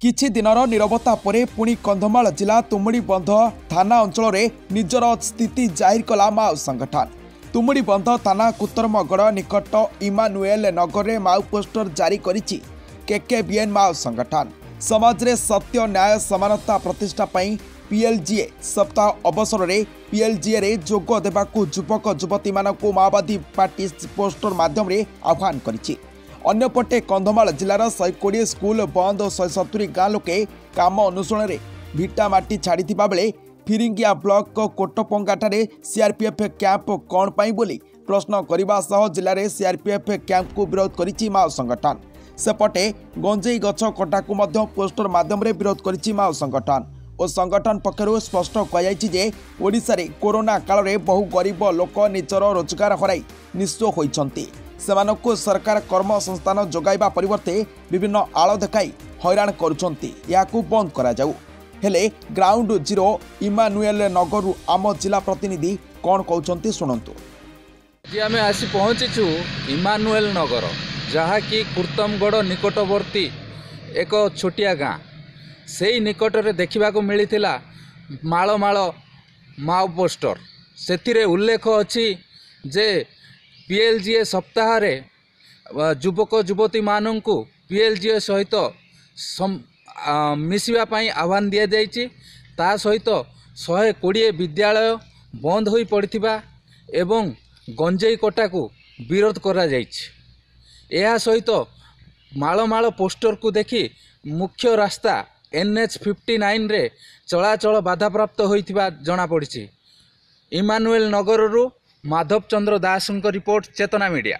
किछि दिनर नीरवता परे पुणी कंधमाल जिला तुमुड़ीबंध थाना अंचल रे निजर स्थिति जाहिर कला माओ संगठन। तुमुड़ीबंध थाना कुतरमगढ़ निकट इमानुएल नगर में माओ पोस्टर जारी करिछि केकेबीएन माओ संगठन। समाज रे सत्य न्याय समानता प्रतिष्ठा पई पीएलजीए सप्ताह अवसर में पीएलजीए रे जोग देबाकू युवक युवती मानकू माओवादी पार्टी पोस्टर माध्यम रे आह्वान करिछि। अन्यपटे कंधमाल जिलार 120 स्कूल बंद और 170 गाँ लोके काम अनुसरण में भिटामाटी छाड़ी बेले फिरिंगिया ब्लॉक कोटपंगाठारे सीआरपीएफ कैंप कौन पाई बोली प्रश्न करने सह जिले में सीआरपीएफ कैंप को विरोध करिछि माओ संगठन। सेपटे गंजेई गछ कटाकू मध्य पोस्टर माध्यम रे विरोध करिछि माओ संगठन और संगठन पक्षर स्पष्ट कहुछि जे ओडिशा रे कोरोना काल रे बहु गरीब लोक निजर रोजगार हराई निस्व होइछन्ति। सेमानकु सरकार कर्म संस्थान जोगाइबा परिवर्ते विभिन्न आड़ देखाई हैरान करुछन्ति। याकू बंद करा जाऊ। हेले ग्राउंड जीरो इमानुएल नगरु आम जिला प्रतिनिधि कौन कहउछन्ति सुनंतु। जी आमे आसी पहुँचीछु इमानुएल नगर जहाँ कि कुर्तमगढ़ निकटवर्ती एक छोटिया गाँ से निकट में देखा मिलता माଳ माଳ माओ पोस्टर से उल्लेख अच्छी जे पीएलजीए सप्ताह युवक युवती मानू पीएलजीए सहित मिसवाई आह्वान दि जाइए। ता सहित 120 विद्यालय बंद हो पड़ता एवं गंजेई कटा को विरोध करा जाइए। यह सहित माଳ माଳ पोस्टर को देखी मुख्य रास्ता NH 59 रे चलाचल बाधाप्राप्त होइथिबा जଣା पड़िछि। इमानुएल नगररू माधव चंद्र दास रिपोर्ट चेतना मीडिया।